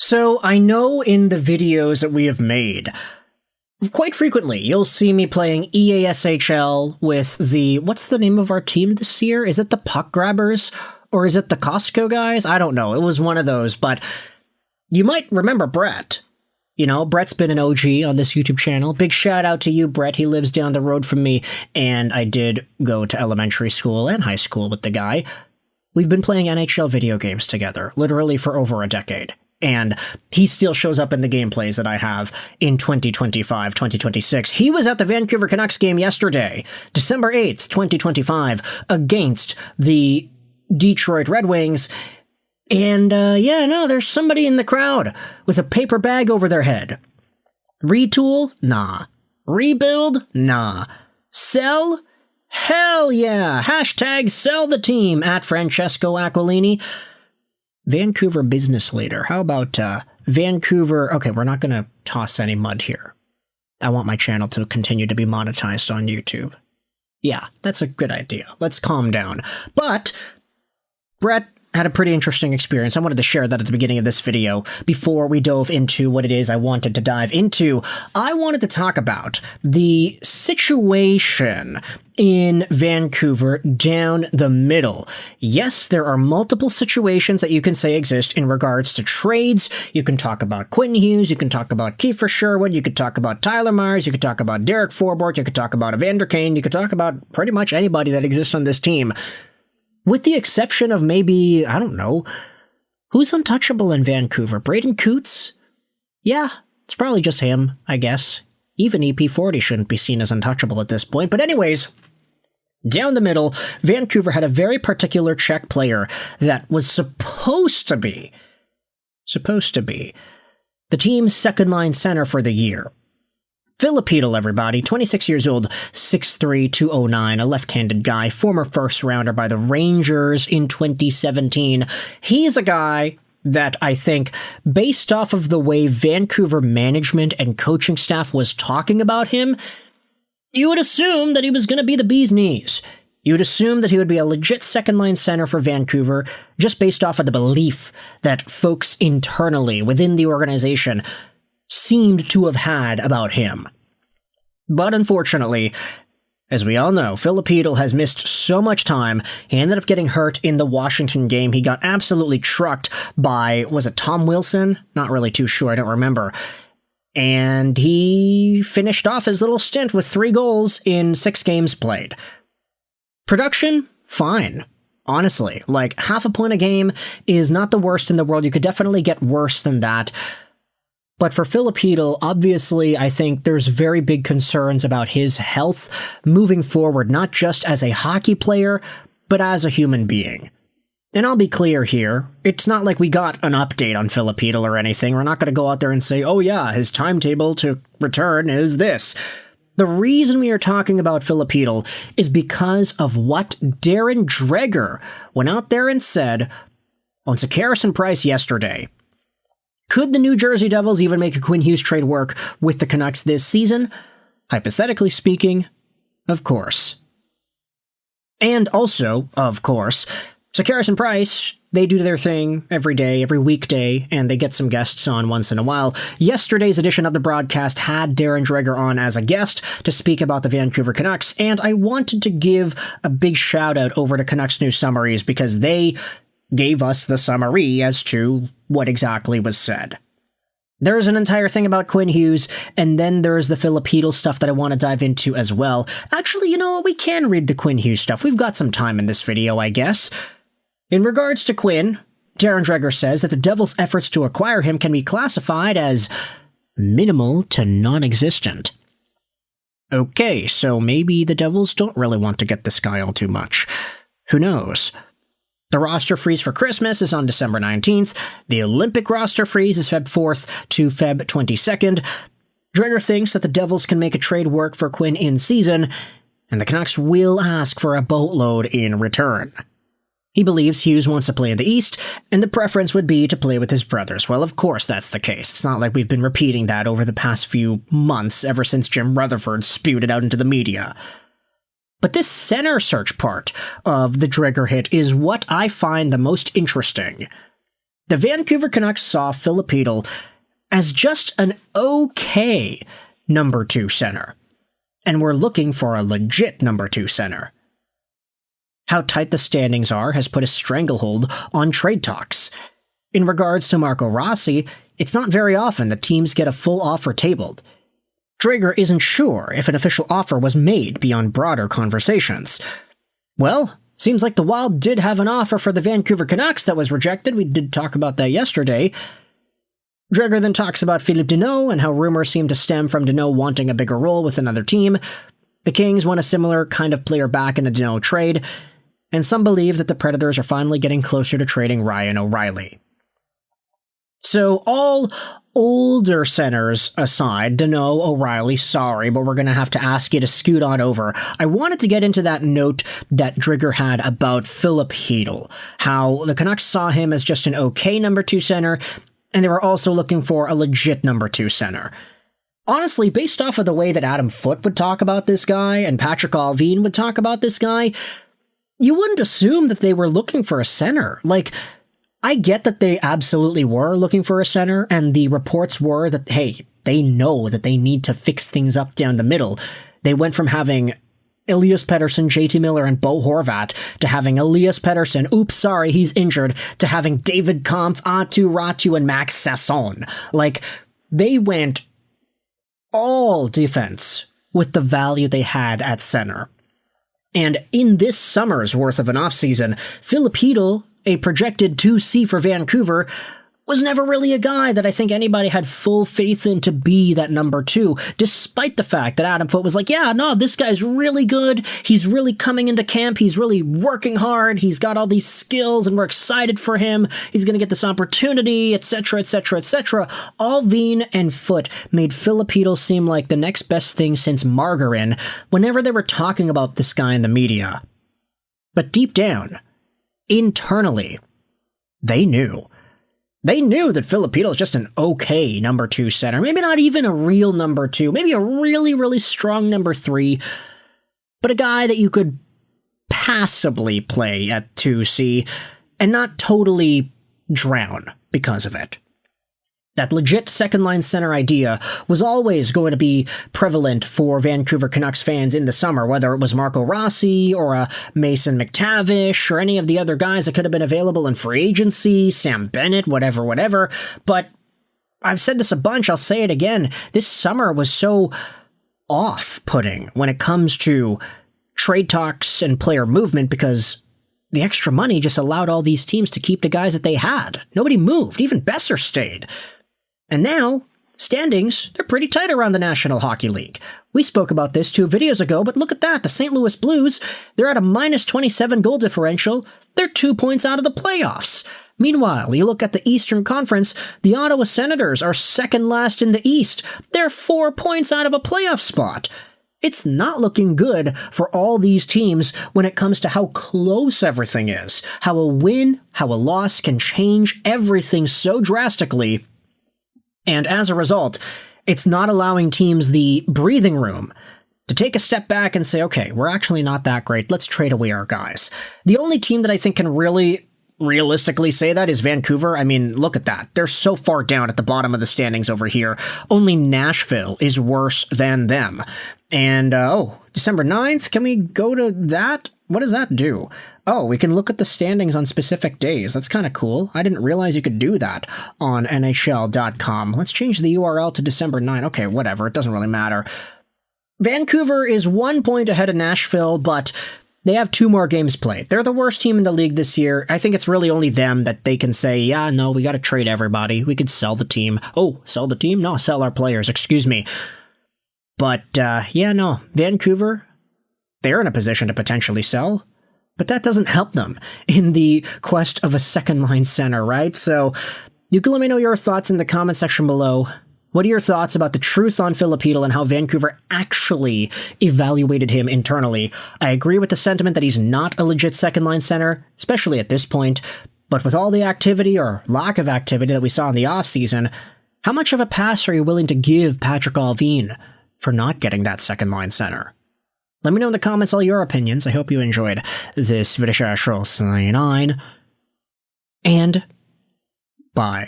So I know in the videos that we have made, quite frequently you'll see me playing EASHL with what's the name of our team this year? Is it the Puck Grabbers? Or is it the Costco guys? I don't know. It was one of those, but you might remember Brett. You know, Brett's been an OG on this YouTube channel. Big shout out to you, Brett. He lives down the road from me, and I did go to elementary school and high school with the guy. We've been playing NHL video games together, literally for over a decade. And he still shows up in the gameplays that I have in 2025, 2026. He was at the Vancouver Canucks game yesterday, December 8th, 2025, against the Detroit Red Wings. And, there's somebody in the crowd with a paper bag over their head. Retool? Nah. Rebuild? Nah. Sell? Hell yeah! Hashtag sell the team at Francesco Aquilini. Vancouver business leader. How about Vancouver? Okay, we're not going to toss any mud here. I want my channel to continue to be monetized on YouTube. Yeah, that's a good idea. Let's calm down. But Brett had a pretty interesting experience. I wanted to share that at the beginning of this video before we dove into what it is I wanted to dive into. I wanted to talk about the situation in Vancouver down the middle. Yes, there are multiple situations that you can say exist in regards to trades. You can talk about Quinn Hughes, you can talk about Kiefer Sherwood, you could talk about Tyler Myers, you could talk about Derek Forbort, you could talk about Evander Kane, you could talk about pretty much anybody that exists on this team. With the exception of maybe, I don't know, who's untouchable in Vancouver? Braden Coots? Yeah, it's probably just him, I guess. Even EP40 shouldn't be seen as untouchable at this point. But anyways, down the middle, Vancouver had a very particular Czech player that was supposed to be the team's second-line center for the year. Filip Chytil, everybody, 26 years old, 6'3", 209, a left-handed guy, former first-rounder by the Rangers in 2017. He's a guy that I think, based off of the way Vancouver management and coaching staff was talking about him, you would assume that he was going to be the bee's knees. You would assume that he would be a legit second-line center for Vancouver, just based off of the belief that folks internally within the organization seemed to have had about him. But unfortunately, as we all know, Filip Chytil has missed so much time. He ended up getting hurt in the Washington game. He got absolutely trucked by, was it Tom Wilson? Not really too sure, I don't remember. And he finished off his little stint with 3 goals in 6 games played. Production? Fine. Honestly, like half a point a game is not the worst in the world. You could definitely get worse than that. But for Filip Chytil, obviously, I think there's very big concerns about his health moving forward, not just as a hockey player, but as a human being. And I'll be clear here, it's not like we got an update on Filip Chytil or anything. We're not going to go out there and say, oh yeah, his timetable to return is this. The reason we are talking about Filip Chytil is because of what Darren Dreger went out there and said on Schaefer Price yesterday. Could the New Jersey Devils even make a Quinn Hughes trade work with the Canucks this season? Hypothetically speaking, of course. And also, of course, Schaefer Price, they do their thing every day, every weekday, and they get some guests on once in a while. Yesterday's edition of the broadcast had Darren Dreger on as a guest to speak about the Vancouver Canucks, and I wanted to give a big shout out over to Canucks News Summaries because they gave us the summary as to what exactly was said. There's an entire thing about Quinn Hughes, and then there's the Filip Chytil stuff that I want to dive into as well. Actually, you know what? We can read the Quinn Hughes stuff. We've got some time in this video, I guess. In regards to Quinn, Darren Dreger says that the Devils' efforts to acquire him can be classified as minimal to non-existent. Okay, so maybe the Devils don't really want to get this guy all too much. Who knows? The roster freeze for Christmas is on December 19th. The Olympic roster freeze is Feb 4th to Feb 22nd. Dreger thinks that the Devils can make a trade work for Quinn in season, and the Canucks will ask for a boatload in return. He believes Hughes wants to play in the East, and the preference would be to play with his brothers. Well, of course that's the case. It's not like we've been repeating that over the past few months, ever since Jim Rutherford spewed it out into the media. But this center search part of the Dreger hit is what I find the most interesting. the Vancouver Canucks saw Filip Chytil as just an okay number 2 center, and were looking for a legit number 2 center. How tight the standings are has put a stranglehold on trade talks. In regards to Marco Rossi, it's not very often that teams get a full offer tabled. Dreger isn't sure if an official offer was made beyond broader conversations. Well, seems like the Wild did have an offer for the Vancouver Canucks that was rejected. We did talk about that yesterday. Dreger then talks about Philippe Danault and how rumors seem to stem from Danault wanting a bigger role with another team. The Kings want a similar kind of player back in a Danault trade, and some believe that the Predators are finally getting closer to trading Ryan O'Reilly. So all older centers aside, Danault, O'Reilly, sorry, but we're going to have to ask you to scoot on over. I wanted to get into that note that Dreger had about Filip Chytil, how the Canucks saw him as just an okay number 2 center, and they were also looking for a legit number 2 center. Honestly, based off of the way that Adam Foote would talk about this guy and Patrik Allvin would talk about this guy, you wouldn't assume that they were looking for a center. Like, I get that they absolutely were looking for a center, and the reports were that, hey, they know that they need to fix things up down the middle. They went from having Elias Pettersson, JT Miller, and Bo Horvat to having Elias Pettersson, oops, sorry, he's injured, to having David Kampf, Aatu Ratu, and Max Sasson. Like, they went all defense with the value they had at center. And in this summer's worth of an offseason, Filip Chytil, a projected 2C for Vancouver, was never really a guy that I think anybody had full faith in to be that number 2, despite the fact that Adam Foote was like, yeah, no, this guy's really good, he's really coming into camp, he's really working hard, he's got all these skills, and we're excited for him, he's going to get this opportunity, etc., etc., etc. Allvin and Foote made Filip Chytil seem like the next best thing since margarine whenever they were talking about this guy in the media. But deep down, internally, they knew. They knew that Filip Chytil is just an okay number 2 center. Maybe not even a real number 2. Maybe a really, really strong number 3. But a guy that you could passably play at 2C and not totally drown because of it. That legit second-line center idea was always going to be prevalent for Vancouver Canucks fans in the summer, whether it was Marco Rossi or a Mason McTavish or any of the other guys that could have been available in free agency, Sam Bennett, whatever. But I've said this a bunch, I'll say it again, this summer was so off-putting when it comes to trade talks and player movement because the extra money just allowed all these teams to keep the guys that they had. Nobody moved, even Besser stayed. And now, standings, they're pretty tight around the National Hockey League. We spoke about this 2 videos ago, but look at that. The St. Louis Blues, they're at a minus 27 goal differential. They're 2 points out of the playoffs. Meanwhile, you look at the Eastern Conference, the Ottawa Senators are second last in the East. They're 4 points out of a playoff spot. It's not looking good for all these teams when it comes to how close everything is, how a win, how a loss can change everything so drastically. And as a result, it's not allowing teams the breathing room to take a step back and say, okay, we're actually not that great. Let's trade away our guys. The only team that I think can really realistically say that is Vancouver. I mean, look at that. They're so far down at the bottom of the standings over here. Only Nashville is worse than them. And, December 9th, can we go to that? What does that do? Oh, we can look at the standings on specific days. That's kind of cool. I didn't realize you could do that on NHL.com. Let's change the URL to December 9. Okay, whatever. It doesn't really matter. Vancouver is 1 point ahead of Nashville, but they have 2 more games played. They're the worst team in the league this year. I think it's really only them that they can say, yeah, no, we got to trade everybody. We could sell the team. Oh, sell the team? No, sell our players. Excuse me. But, Vancouver, they're in a position to potentially sell. But that doesn't help them in the quest of a second-line center, right? So you can let me know your thoughts in the comment section below. What are your thoughts about the truth on Filip Chytil and how Vancouver actually evaluated him internally? I agree with the sentiment that he's not a legit second-line center, especially at this point. But with all the activity or lack of activity that we saw in the offseason, how much of a pass are you willing to give Patrik Allvin for not getting that second-line center? Let me know in the comments all your opinions. I hope you enjoyed this video. 9. And Bye.